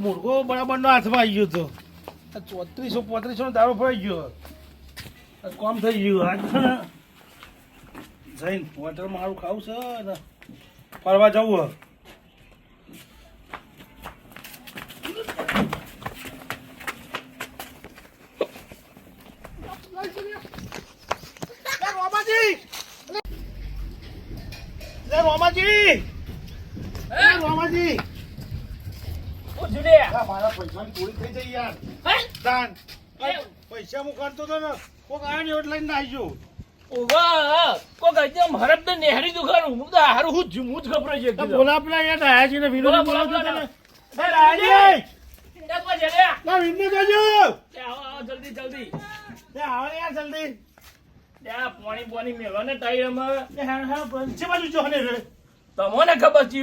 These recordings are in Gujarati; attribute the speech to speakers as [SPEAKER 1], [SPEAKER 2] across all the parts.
[SPEAKER 1] મુર્ગો બરાબર નો હાથમાં આવી ગયો તો 3400 નો દારૂ ફરાઈ ગયો. કામ થઈ ગયું આજ છે ને જઈને હોટલ મારું ખાવું છે ને ફરવા જવું. રોમાજી મારા પૈસાની ચોરી થઈ જાય યાર. દાન પૈસા હું કરતો હતો ને કોક આવ્યો ને એટલે લઈને આવી ગયો. બોલા પેલા યાર આયા છે ને વિનોદ બોલાવતો હતો ને.
[SPEAKER 2] જલ્દી
[SPEAKER 1] આવો યાર જલ્દી.
[SPEAKER 2] પાણી પાણી મેળવા ને ટાઈમ
[SPEAKER 1] છે બાજુ જો ને રે
[SPEAKER 2] તમને ખબર છે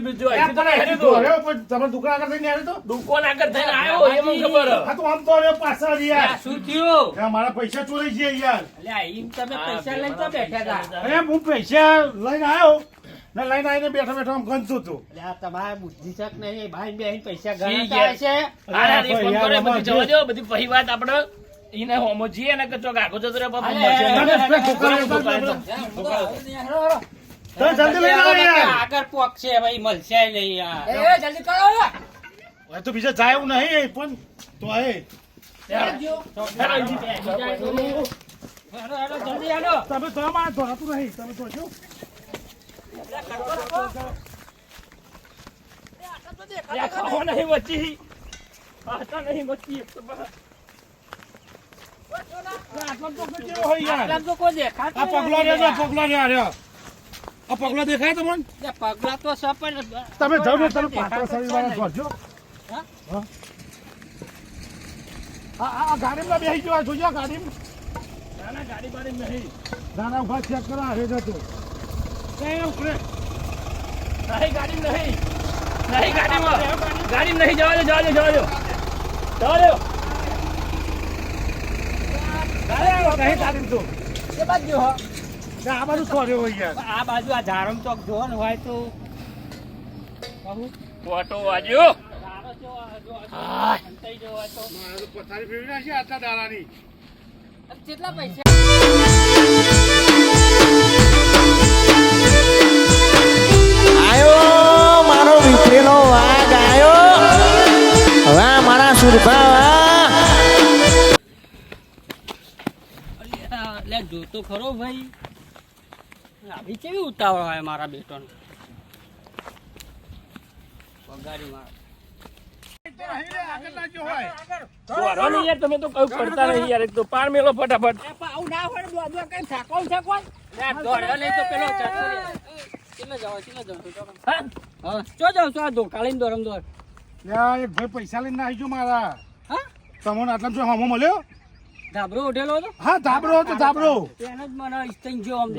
[SPEAKER 1] તમે દુકાન આગળ થઈને આવ્યો તો
[SPEAKER 2] દુકાન આગળ થઈને આવ્યો એ મને ખબર.
[SPEAKER 1] હા તો આમ તો હવે પાછળ યાર
[SPEAKER 3] શું થયું?
[SPEAKER 1] મારા પૈસા ચોરી ગયા યાર.
[SPEAKER 3] અલ્યા ઈમ તમે પૈસા લઈને તો બેઠા હતા.
[SPEAKER 1] અરે હું પૈસા લઈને આવ્યો ને લઈને આવીને બેઠા બેઠા આમ ગણતો હતો.
[SPEAKER 3] અલ્યા તમારે બુદ્ધિ શક નહીં ભાઈ બેહીન પૈસા
[SPEAKER 2] જી
[SPEAKER 3] ગણતા હશે.
[SPEAKER 2] ફોન કરે બધી જવા દો બધી પહી વાત આપણે એને હોમો જીએ ને કચો ગાગો જતો રે બાપા
[SPEAKER 1] જલ્દી લઈને આવો યાર.
[SPEAKER 3] આગળ પોક છે ભાઈ મળશે નહીં યાર.
[SPEAKER 2] જલ્દી કરો
[SPEAKER 1] હવે તો બીજા જાય એવું નહીં પણ તો હે
[SPEAKER 3] જલ્દી આવો.
[SPEAKER 1] તમે તો માં ધોરાતું નહીં તમે તો છો
[SPEAKER 2] ખાવો નહીં વચ્ચી આટા નહીં વચ્ચી
[SPEAKER 1] આટલો તો કેવો હોય યાર.
[SPEAKER 3] આટલા તો કોઈ દેખાતું
[SPEAKER 1] આ પગલો રહ્યો પગલો રહ્યો આ પગલો દેખાય તમને?
[SPEAKER 3] નહીં. પગલા તો છે પણ
[SPEAKER 1] તમે જાઓ ને તમે પાછળ શરીર વાળા કરજો. આ ગાડીમાં બેસી ગયો જોજો ગાડીમાં.
[SPEAKER 2] નાના ગાડી બાડી નહીં
[SPEAKER 1] નાના ઉભા ચેક કરો આ રેજો તો કઈ ઉપરે
[SPEAKER 2] નહીં ગાડી નહીં ગાડીમાં ગાડી નહીં જવા દો
[SPEAKER 1] કઈ ગાડી તો
[SPEAKER 3] એ બાજુ હો.
[SPEAKER 1] આ બાજુ સોર્યો હોય યાર.
[SPEAKER 3] આ બાજુ આ ઝારમ ચોક જો ને હોય તો
[SPEAKER 2] ફોટો વાજ્યો
[SPEAKER 3] ઝારો જો
[SPEAKER 2] હા.
[SPEAKER 3] અંતઈ જો હોય તો
[SPEAKER 1] મારે તો પથારી ફેરવી નાખી આટલા દાડાની.
[SPEAKER 3] કેટલા પૈસા?
[SPEAKER 4] આયો મારો વિફરેલો વાઘ આયો. હવે મારા સુરભા
[SPEAKER 3] લે જોતો ખરો ભાઈ આવી કેવી ઉતાવળ હોય મારા બેટોને પગારી માર
[SPEAKER 1] આગળ લાગ્યો હોય.
[SPEAKER 2] દોરો નહીં યાર તમે તો કઈ પડતા નહીં યાર એક તો પાર મેલો ફટાફટ
[SPEAKER 3] આવું ના હોય દોડો કઈ થાકોલ છે કોઈ દોડ્યો નહીં તો પેલો કેટલા જાવ હા ચો જાવ છો આ દો કાલીન દોરમ દોર
[SPEAKER 1] યાર એક ભાઈ પૈસા લઈને આવી ગયો મારા.
[SPEAKER 3] હા
[SPEAKER 1] તમને આટલા જો હમો મળ્યો?
[SPEAKER 3] ધાબરો ઉઠેલો હતો
[SPEAKER 1] હા ધાબરો હતો ધાબરો.
[SPEAKER 3] તેને જ મને ઇસ્તન જો આમ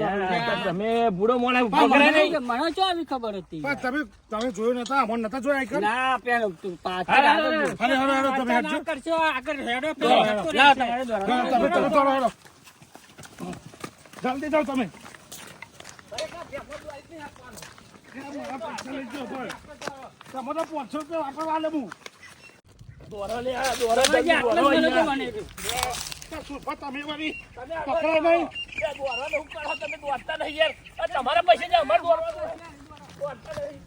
[SPEAKER 2] તમે બુડો મોણા
[SPEAKER 3] મને મને ચો આવી ખબર હતી
[SPEAKER 1] પણ તમે જોયો નતા અમોન નતા જોયા આઈકન.
[SPEAKER 3] ના પેલો તું પાછળ આગળ
[SPEAKER 1] અરે તમે હેડજો.
[SPEAKER 3] કરશો આગળ હેડો પેલો તમારે દોરમ
[SPEAKER 1] તમે તમે ચાલો હેડો. જલ્દી જાઓ તમે. તમે તો 500 રૂપિયા વાપરવા લે હું.
[SPEAKER 2] દોરો લે આ દોરો
[SPEAKER 3] આટલા
[SPEAKER 2] દોરો
[SPEAKER 3] મને તો
[SPEAKER 2] યાર.
[SPEAKER 3] મને
[SPEAKER 1] સુરફા તમે વળી
[SPEAKER 2] તમે
[SPEAKER 1] પકડો નહીં.
[SPEAKER 2] દોરો ને ઉપર તમે દોડતા નહીં યાર આ તમારા પૈસા છે અમાર દોરવા દોડતા નહીં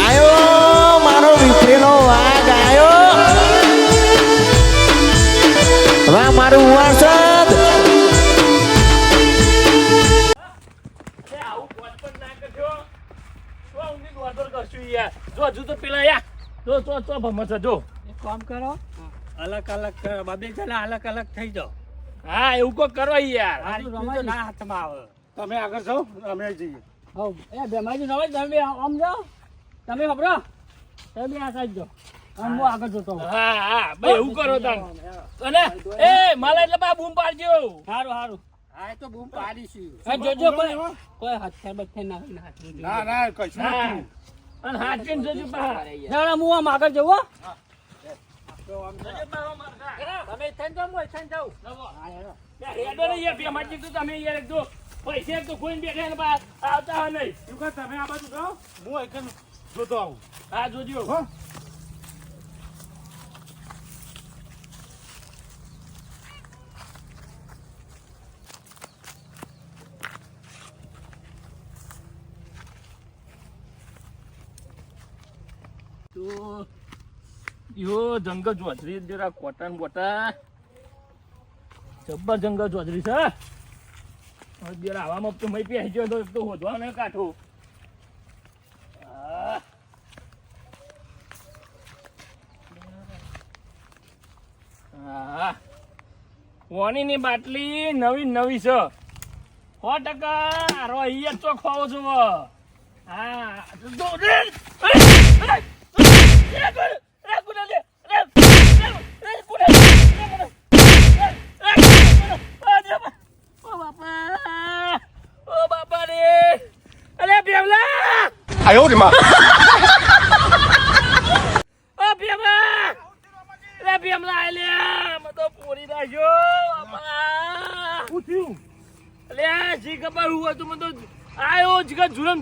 [SPEAKER 4] આયો મારો વિફરેલો વાઘ આયો. હવે મારું વાસદ
[SPEAKER 2] આવું કોણ પણ ના કરજો તો ઊંધી દોડદોડ કરશું યાર જો હજુ તો પેલા યા તો ભમસ જો
[SPEAKER 3] એક કામ કરો અલગ અલગ બબે જણા અલગ અલગ થઈ જાઓ
[SPEAKER 2] હા એવું કોક કરો યાર
[SPEAKER 3] આ રમાય ના હાથમાં આવે
[SPEAKER 1] તમે આગળ જાઓ અમે અહીં જઈએ.
[SPEAKER 3] હવ એ બેમાજી નવાજ તમે આમ જાઓ તમે ખબરો તમે આ સાઈડ જાઓ આમ હું આગળ જતો હોઉં.
[SPEAKER 2] હા ભાઈ એવું કરો તાન અને એ માલા એટલે બા બૂમ પાડજો
[SPEAKER 3] સારું સારું હા એ તો બૂમ પાડીશું હા જોજો કોઈ હથિયાર બથિયાર ના
[SPEAKER 1] ના ના કશું
[SPEAKER 2] હા
[SPEAKER 1] નથી.
[SPEAKER 2] અને હાથ પીને જોજો બા
[SPEAKER 3] જાણે હું આમ આગળ જવું હો. તમે થઈને જાઓ, હું થઈને જાઉં.
[SPEAKER 2] હેડો ને યાર, ભેમાજી તો તમે યાર એક તો પૈસા તો કોઈ બેઠા ને બહાર આવતા હોય નહીં.
[SPEAKER 1] શું કહે તમે આ બાજુ જાઓ, હું એકન જોતો આવું.
[SPEAKER 2] હા જોજો.
[SPEAKER 1] હો
[SPEAKER 2] તો યો જંગલ ચોધરી જરા કોટન બોટા જબ્બર જંગલ ચોધરી છે. હવે જરા હવામાં તો મય પહેરી ગયો તો હોધવા ને કાઠું. હા પાણીની બાટલી નવી નવી છે 100%. આરો અહીંયા ચોક ખાવો છો. હા તો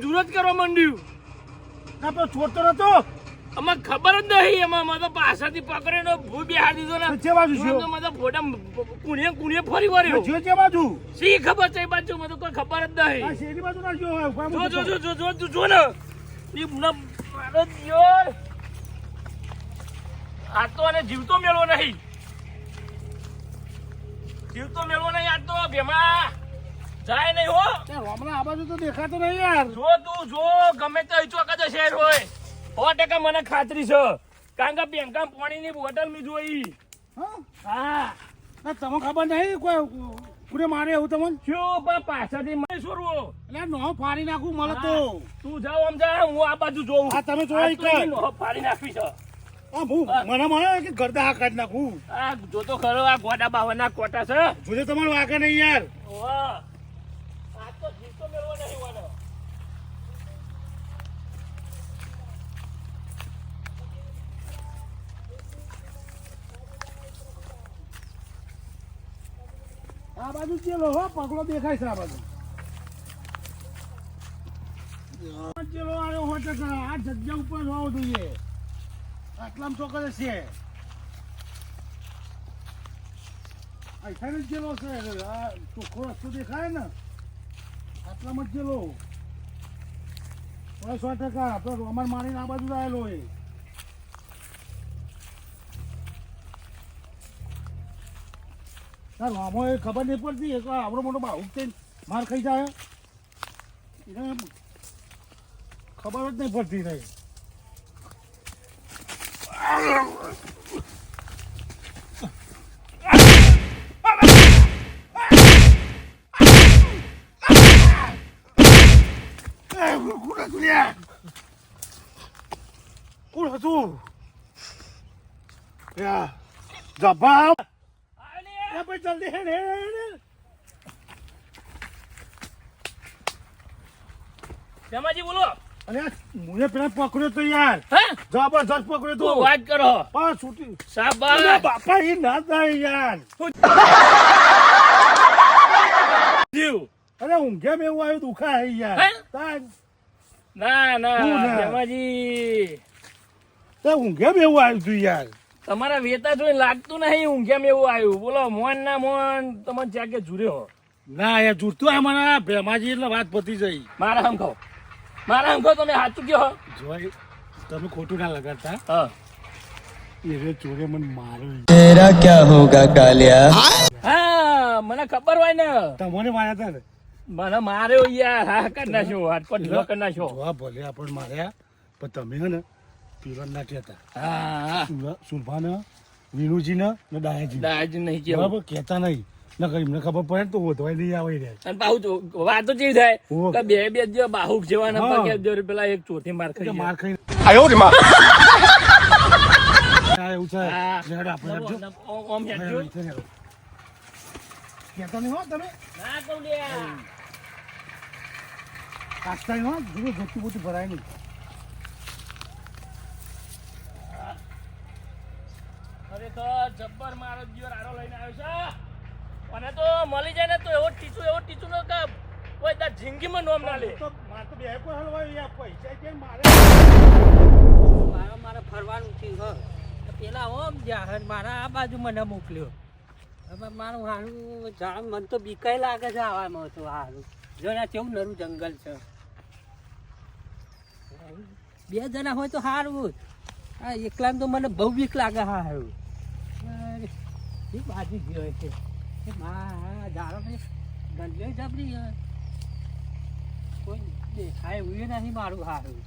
[SPEAKER 2] જુરત કરવા માંડ્યું.
[SPEAKER 1] ના પણ છોડતો નતો.
[SPEAKER 2] અમે ખબર જ નહીં. એમાં મને પાછળથી પકડીને ભૂ બેહાર દીધો ને.
[SPEAKER 1] જે બાજુ છે?
[SPEAKER 2] મને તો ફોટા કુણીએ ફરી વળ્યો.
[SPEAKER 1] જે બાજુ
[SPEAKER 2] સી ખબર છે એ બાજુ મને તો કોઈ ખબર જ નહીં.
[SPEAKER 1] આ શેરી બાજુ ના જો
[SPEAKER 2] જો ને ઈ મારો દિયોર આ તો અને જીવતો મેળવો નહીં. આ તો ભેમા જાય નહીં હો.
[SPEAKER 1] હમણાં આ બાજુ તો દેખાતો નહીં યાર.
[SPEAKER 2] જો તું જો ગમે તે ચોક જ શહેર હોય 100% મને ખાતરી છે. કારણ કે બેંકા પાણીની બોટલ મેં જોઈ.
[SPEAKER 1] હા
[SPEAKER 2] હા
[SPEAKER 1] ના તમને ખબર નહીં કોઈ કોને મારે એવું તમને?
[SPEAKER 2] શું પણ પાછળથી મને છોડવો.
[SPEAKER 1] એટલે નો ફાડી નાખું મળે તો.
[SPEAKER 2] તું જાઓ આમ જા, હું આ બાજુ જોઉં.
[SPEAKER 1] હા તમે જોઈ
[SPEAKER 2] આ તો એની નોહ ફાડી નાખવી છે.
[SPEAKER 1] હા હું મને કે ગરદા હા કાઢી નાખું.
[SPEAKER 2] આ જોતો ખરો આ ગોડા બાવનના કોટા છે.
[SPEAKER 1] જોજે તમારું વાગે નહીં યાર.
[SPEAKER 2] વાહ આ તો જીવતો મેળવો નહીં વાળો.
[SPEAKER 1] આ બાજુ ચેલો હો પગલો દેખાય છે. આ બાજુ ચેલો આવ્યો હોય તો આ જગ્યા ઉપર હોવો જોઈએ. આટલામાં ચોક્કસ છે. અહીંથી જ ચેલો છે. આ ચોખ્ખો રસ્તો દેખાય ને આટલામાં જ ચેલો. 100% આપણે રોમન મારીને આ બાજુ આવેલો હોય. રામો એ ખબર નહીં પડતી એક આવડો મોટો બાહુ થઈને માર ખાઈ જાય એને ખબર જ નહીં પડતી નહીં. કોણ હતું? જવાબ જલ્દી હેડ હેડ.
[SPEAKER 2] શ્યામાજી બોલો.
[SPEAKER 1] અરે મુએ પેલા પકડ્યો તો યાર.
[SPEAKER 2] હે
[SPEAKER 1] જબરજસ્ત પકડ્યો તો.
[SPEAKER 2] તું વાત કરો.
[SPEAKER 1] પણ છૂટી
[SPEAKER 2] શાબાશ.
[SPEAKER 1] બાપા એ ના થાય યાર.
[SPEAKER 2] જીવ.
[SPEAKER 1] અરે ઊંઘે મેં એવું આવ્યું દુખાય યાર.
[SPEAKER 2] હે?
[SPEAKER 1] તાન
[SPEAKER 2] ના
[SPEAKER 1] હું ના.
[SPEAKER 2] શ્યામાજી
[SPEAKER 1] તે ઊંઘે મેં એવું આવ્યું તું યાર.
[SPEAKER 2] તમારા વેતા જોઈને લાગતું નહીં ઊંઘ્યામ એવું આવ્યું. બોલો મોન ના મોન તમને જ્યાં કે જુર્યો.
[SPEAKER 1] ના યાર જૂઠું આ મને ભેમાજી એટલે વાત પતી જઈ.
[SPEAKER 2] મારા હમ ખાઓ તમે સાચું કયો.
[SPEAKER 1] જોઈ તમે ખોટું ના લગાડતા.
[SPEAKER 2] હા
[SPEAKER 1] એ ચોરે મને માર્યો.
[SPEAKER 4] तेरा क्या होगा कालिया?
[SPEAKER 2] હા મને ખબર હોય ને.
[SPEAKER 1] તમને માર્યા હતા ને.
[SPEAKER 2] મને માર્યો યાર. હા કરી નાખ્યો. હાથ પર ઢીલો કરી નાખ્યો.
[SPEAKER 1] જોવા ભલે આપણને માર્યા પણ તમે હે ને પીવન ના કહેતા.
[SPEAKER 2] હા
[SPEAKER 1] સુરભાને વિનુજીને ને દાયાજી
[SPEAKER 2] દાજ નહીં કેવું.
[SPEAKER 1] બરાબર કહેતા નહીં. નકર એમને ખબર પડે ને તો વધવાય નહીં આવે રે.
[SPEAKER 2] અને પાછું તો વાતો કેવી થાય
[SPEAKER 1] ઓહ.
[SPEAKER 2] કે બે જે બાહુક જેવા ના
[SPEAKER 1] હા.
[SPEAKER 2] પગે જો પેલા એક ચોથી માર ખાઈ
[SPEAKER 1] માર
[SPEAKER 2] ગયા.
[SPEAKER 1] ખાઈ એવું છે.
[SPEAKER 2] હા.
[SPEAKER 1] લેડો આપણે હેડજો.
[SPEAKER 2] ઓમ હેડજો.
[SPEAKER 1] કહેતા નહીં હો તમે.
[SPEAKER 2] ના કહું લે.
[SPEAKER 1] કાચતા નહીં હો. જુઓ જોતું બોતું ભરાય નહીં.
[SPEAKER 2] મારો જીવર આરો લઈને આવ્યો છે અને તો મળી જાય ને તો એવો ટીચું નો કે કોઈ તાર જિંદગીમાં નોમ ના લે
[SPEAKER 1] મારે તો બે કોઈ હલવાય યાર પૈસા કે મારે
[SPEAKER 3] મારે ફરવાનું થયું હો પેલા ઓમ જાહર મારા આ બાજુ મને મોકલ્યો હવે મારું હારું જાણ મને તો બીકાય લાગે છે આવામાં તો હારું જો આ કેવું નરું જંગલ છે બે જણા હોય તો સારું આ એકલા તો મને બહુ બીક લાગે હારું એ બાજુ ગયો છે જારો ગંજે જબરી કોઈ દેખાય એવું નહીં મારું હારું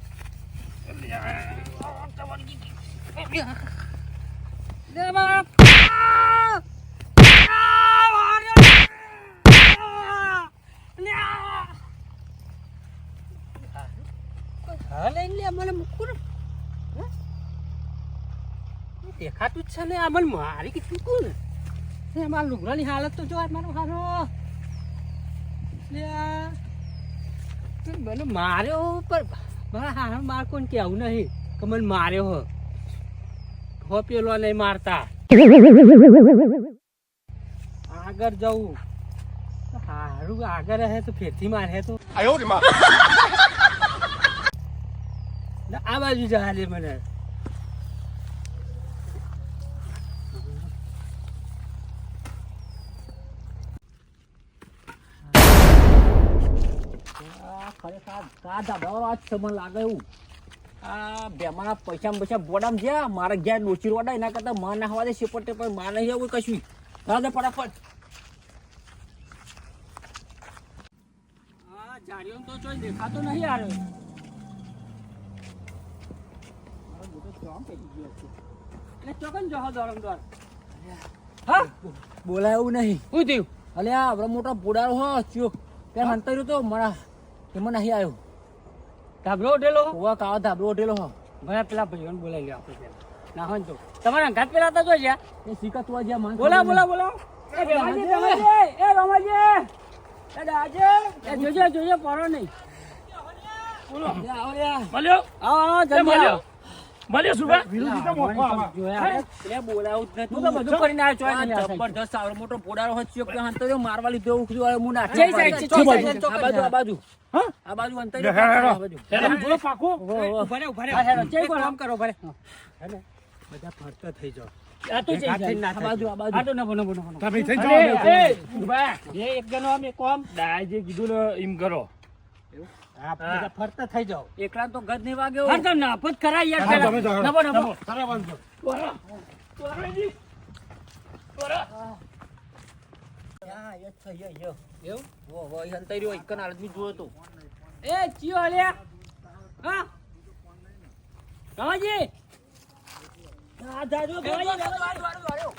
[SPEAKER 3] દેખાતું જ છે ને આ મને મારી કે ચૂકું ને મારા લુગડાની હાલત તો જો મારો હારો મને માર્યો પણ મારા હારો માર કોણ કેવું નહીં કે મને માર્યો હો પેલો નહીં મારતા આગળ જવું હારું આગળ રહે તો ફેરથી મારે તો આ બાજુ જવા દે મને પૈસા બોડામ છે મારા ઘેર ડોચી રોડા એના કરતા માં ના હવા દે સેપટે પણ માં નહીં આવું કશું દાદા ફટાફટ જાડીઓ તો ચોઈ દેખાતો નહીં યાર ચોકન જહો દોરમ દોર હા બોલાય એવું નહીં શું થયું અલે આ આપડો મોટો પોડારો હો ચો ત્યાં અંતર્યું તો મારા એમાં નહીં આવ્યો ધાબરો ઉઠેલો હોવા કાવા ધાબરો ઉઠેલો હો મને પેલા ભાઈઓને બોલાવી લે આપણે પેલા ના હોય તો તમારા અંગાત પેલા હતા જો જ્યાં એ સિક્કા તું જ્યાં મન બોલા એ રમાજી એ દાજે એ જોજે પરો નહીં બોલો મળ્યો આવો જલ્દી મળ્યો સુબા વિરોધી તો મોકો આવા જોયા એટલે બોલાવું જ નથી તું તો બધું કરીને આવ્યો ચોય નહીં જબરદસ્ત આવડો મોટો પોડારો હચ્યો કે હંતર્યો મારવા લીધો ઉખડ્યો આવે મુના જઈ સાઈડ છે આ બાજુ હા આ બાજુ અંતર્યો આ બાજુ હેડો બોલો પાકો ઉભા રે હેડો જઈ કોણ કામ કરો ભરે હેડો બધા ફરતા થઈ જાવ આ તો જઈ જાય આ બાજુ આ તો નબો તમે થઈ જાવ એ ઉભા એ એક જણો અમે કોમ દાય જે કીધું ને એમ કરો ફરતા થઈ જાવ એકલા તો ગજ નહીં વાગ્યો હર તો નાપત કરાય યાર નબો તારા વાંધો તોરાજી તોરા યા યે થઈ યો એવું વો ઈ હંતર્યો એક કનાલ બી જોયો તો એ ચિયો લે હા રાજી આ જાજો ભાઈ વાળો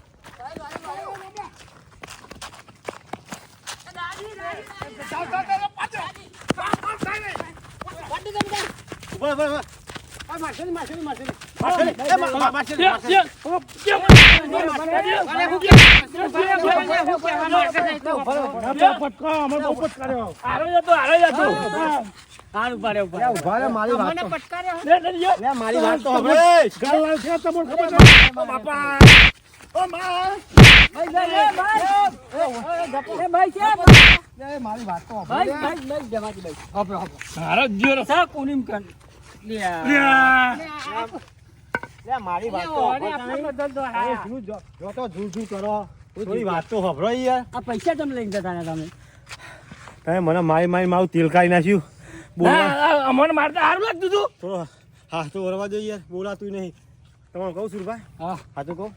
[SPEAKER 3] મારી વાત તો મારી વાત તો ખબરો યાર આ પૈસા તમે લઈને જતા તમે મને મારી મારું તેલ કાઢી નાખ્યું અમને મારતા સારું લાગતું હતું થોડો હા તો વરવા દો યાર બોલાતું નહીં તમારે કહું સુરભાઈ હા તો કહું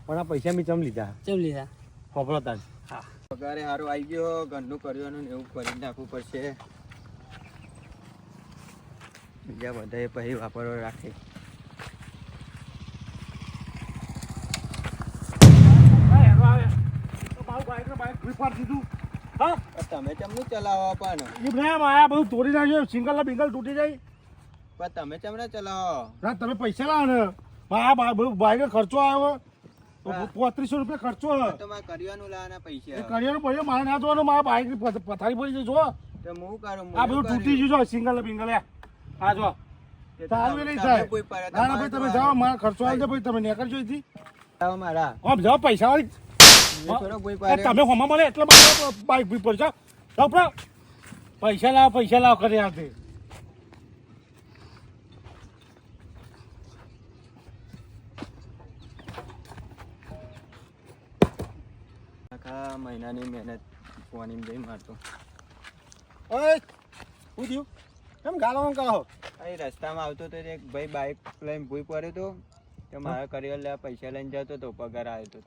[SPEAKER 3] પણ આ પૈસા મેં ચમ લીધા ખબરો તાર હા પગારે સારું આવી ગયો ઘરનું કરવાનું એવું કરી નાખવું પડશે બીજા બધાએ પછી વાપરવા રાખે તમે ચમનું ચલાવો પણ બધું તોડી નાખ્યું સિંગલ બિંગલ તૂટી જાય પણ તમે ચમના ચલાવો તમે પૈસા લાવો ને બાઈક ખર્ચો આવ્યો 3500 રૂપિયા ખર્ચો તમારે કરિયાનું લાવવાના પૈસા કરિયાનું પૈસા મારે ના જોવાનું મારા બાઈક પથારી પડી જાય જો તો હું કરું આ બધું તૂટી ગયું સિંગલ બિંગલ આ જો સારું નહીં થાય ના ભાઈ તમે જાઓ મારા ખર્ચો આવી જાય ભાઈ તમે નીકળજો અહીંથી
[SPEAKER 5] મારા
[SPEAKER 1] આમ જાઓ પૈસા વાળી
[SPEAKER 5] થોડો કોઈ
[SPEAKER 1] તમે હોમાં મળે એટલે બાઈક ભી પડશે પૈસા લાવો કરી આવતી
[SPEAKER 5] આખા મહિનાની મહેનત ફોન જઈ મારતો.
[SPEAKER 6] ઓય શું થયું કેમ ગાળો કહો?
[SPEAKER 5] અહીં રસ્તામાં આવતો તો એક ભાઈ બાઇક લઈને ભૂઈ પડ્યો હતો તો મારા કરિયર લેવા પૈસા લઈને જતો હતો, પગાર આવ્યો હતો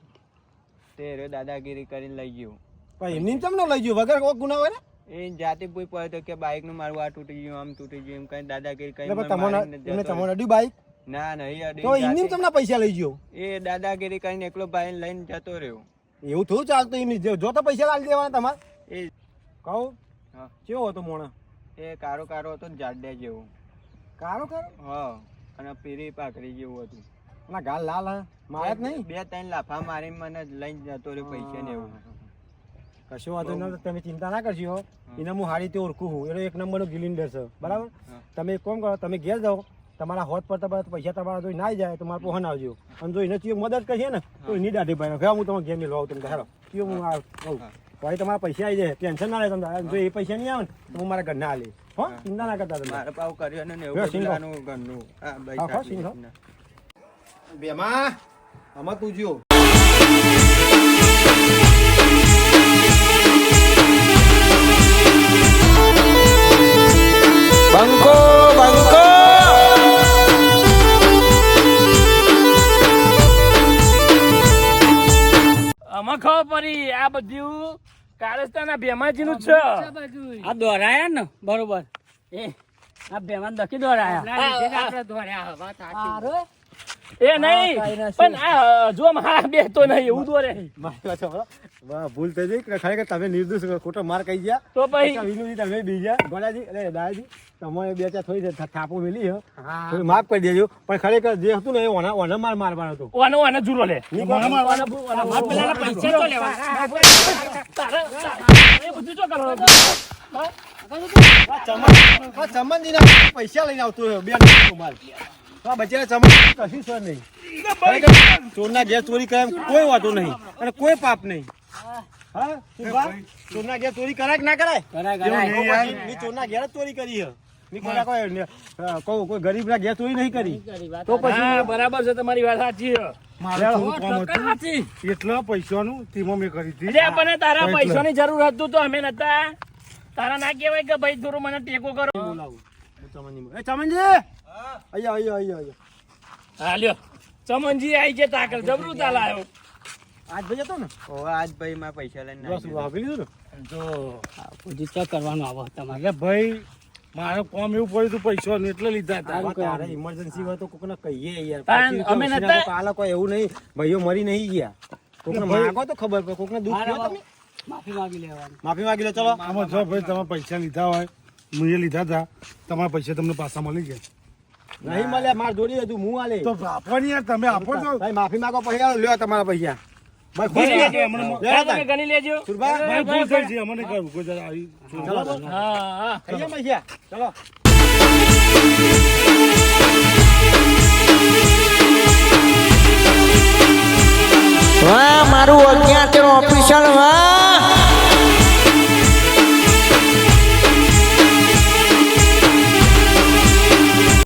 [SPEAKER 5] તે રે દાદાગીરી કરીને લઈ ગયો.
[SPEAKER 6] પણ એમની કેમ ન લઈ ગયો વગર કોઈ ગુના હોય ને?
[SPEAKER 5] એ જાતે ભૂઈ પડ્યો હતો કે બાઇક નું મારું આ તૂટી ગયું આમ તૂટી ગયું એમ કઈ દાદાગીરી
[SPEAKER 6] એટલે
[SPEAKER 5] કરી
[SPEAKER 6] તમને અડ્યું બાઈક
[SPEAKER 5] ના નહીં
[SPEAKER 6] તો એમની તમને પૈસા લઈ ગયો?
[SPEAKER 5] એ દાદાગીરી કરીને એકલો ભાઈ લઈને જતો રહ્યો.
[SPEAKER 6] એવું થોડું ચાલતું એમની જો તો પૈસા લાવી દેવાના તમારે.
[SPEAKER 5] એ
[SPEAKER 6] કહું
[SPEAKER 5] હા
[SPEAKER 6] કેવો હતો મોણા?
[SPEAKER 5] એ કારો કારો હતો ને જાડ્યા જેવો.
[SPEAKER 6] કારો કારો
[SPEAKER 5] હા અને પીરી પાકડી જેવું હતું.
[SPEAKER 6] ના ગાલ લાલ હા મારે જ નહીં.
[SPEAKER 5] 2-3 લાફા મારીને મને લઈને જતો રહ્યો પૈસા ને એવું.
[SPEAKER 6] કશો વાંધો નહીં, તમે ચિંતા ના કરશો. એને હું હારી રીતે ઓળખું છું. એનો 1 નંબરનો ગિલિન્ડર છે બરાબર. તમે એક કામ કરો, તમે ઘેર જાઓ, તમારા હોત પર તમારા પૈસા તમારા જોઈ ના જાય તો મારે પહોંચ આવજો. અને જો એને ચીયો મદદ કરીએ ને તો એની દાઢી ભાઈ હવે હું તમારે ઘેર મેળવા આવું તમને હારો ચીયો હું આવું ભાઈ તમારા પૈસા આવી જાય ટેન્શન ના લે તમે. જો એ પૈસા નહીં આવે ને તો હું મારા ઘરના હાલી હો ચિંતા ના કરતા તમે.
[SPEAKER 5] મારે પાવ કર્યો ને એવું બધું ઘરનું આ ભાઈ
[SPEAKER 6] હા,
[SPEAKER 5] સાચી
[SPEAKER 6] સિંહ.
[SPEAKER 5] રીતના.
[SPEAKER 6] બેમાં આમાં તું જો
[SPEAKER 4] બંકો બંકો
[SPEAKER 2] આમાં ખબર પડી આ બધું કારસ્તાના ભેમાજી નું છે.
[SPEAKER 3] આ દોરાયા ને બરોબર એ આ બેમાન દખી દોરાયા
[SPEAKER 2] એ નહીં પણ આ જો મારા બેતો નહીં એવું દોરે.
[SPEAKER 6] મારી વાત સાંભળો. વાહ, ભૂલ થઈ ગઈ ખરેખર તમે નિર્દોષ ખોટો માર કહી ગયા.
[SPEAKER 2] તો પછી
[SPEAKER 6] વિનુજી તમે બીજા ગોડાજી અરે દાદાજી તમારે બે ચાર થોડી થાપો મેલી હે થોડી માફ કરી દેજો. પણ ખરેખર જે હતું ને એ ઓના માર મારવાનો હતો.
[SPEAKER 2] ઓનો જુરો લે પેલા પૈસા તો લેવા એ બધું શું કરવાનું?
[SPEAKER 6] ચમનજીના પૈસા લઈને આવતો રહ્યો બે માલ બચારા ચમન કશું છે નહીં. ચોરના ઘેર ચોરી કરે એમ કોઈ વાતો નહીં અને કોઈ પાપ નહીં. હા સુભા, ચોરના ઘેર ચોરી કરાય કે ના કરાય? મેં ચોરના ઘેર જ ચોરી કરી છે. મેં કોઈ ગરીબના ઘેર ચોરી નહીં કરી.
[SPEAKER 2] તો પછી બરાબર છે તમારી વાત સાચી છે.
[SPEAKER 1] મારે થોડું કામ હતું એટલા પૈસાનું તેમાં મેં કરી હતી.
[SPEAKER 2] અરે આપણને તારા પૈસાની જરૂર હતું તો અમે નતા. તારા ના કહેવાય કે ભાઈ થોડું મને ટેકો કરો.
[SPEAKER 6] બોલાવું ચમનજી અહીંયા
[SPEAKER 2] હા લ્યો ચમનજી આઈ છે તાકર જબરું તાલ આવ્યો.
[SPEAKER 6] આજ ભાઈ હતો ને
[SPEAKER 5] ઓ આજ ભાઈ માં પૈસા લઈને
[SPEAKER 6] બસ વાપરી લીધું ને.
[SPEAKER 1] જો
[SPEAKER 3] બધું ચેક કરવાનું આવે તમારે.
[SPEAKER 1] એટલે ભાઈ મારે કામ એવું પડ્યું હતું પૈસા એટલે લીધા હતા.
[SPEAKER 6] તારે ઇમરજન્સી હોય તો કોકને કહીએ યાર.
[SPEAKER 2] પણ
[SPEAKER 6] પછી
[SPEAKER 2] અમે
[SPEAKER 6] તો
[SPEAKER 2] નતા-
[SPEAKER 6] કાલે કોઈ એવું નહીં ભાઈઓ મરી નહીં ગયા. કોકને માગો તો ખબર પડે. કોકને દુઃખ થયો તમે
[SPEAKER 3] માફી માંગી લેવાની.
[SPEAKER 6] માફી માંગી લો. ચલો
[SPEAKER 1] આમાં જો ભાઈ તમે પૈસા લીધા હોય મેં લીધા હતા તમારા પૈસા તમને પાછા મળી ગયા.
[SPEAKER 6] નહીં મળ્યા માર જોડી હતું હું આલે
[SPEAKER 1] તો આપો ને યાર તમે આપો છો.
[SPEAKER 6] ભાઈ માફી માંગો પછી લ્યો તમારા પૈસા. ભાઈ ખુશ
[SPEAKER 2] ગણી
[SPEAKER 6] રહો.
[SPEAKER 2] લેજો.
[SPEAKER 6] લેવા
[SPEAKER 2] તમે
[SPEAKER 6] તાય.
[SPEAKER 2] ગણી લેજો.
[SPEAKER 6] સુરભા,
[SPEAKER 1] ભાઈ ભૂલ થઈ છે અમને કહ્યું કોઈ જરા આવી
[SPEAKER 6] ચલો
[SPEAKER 2] હા હા
[SPEAKER 6] થઈ ગયા પૈસા. ચલો
[SPEAKER 4] વાહ મારું અજ્ઞાત ઓફિશિયલ વાહ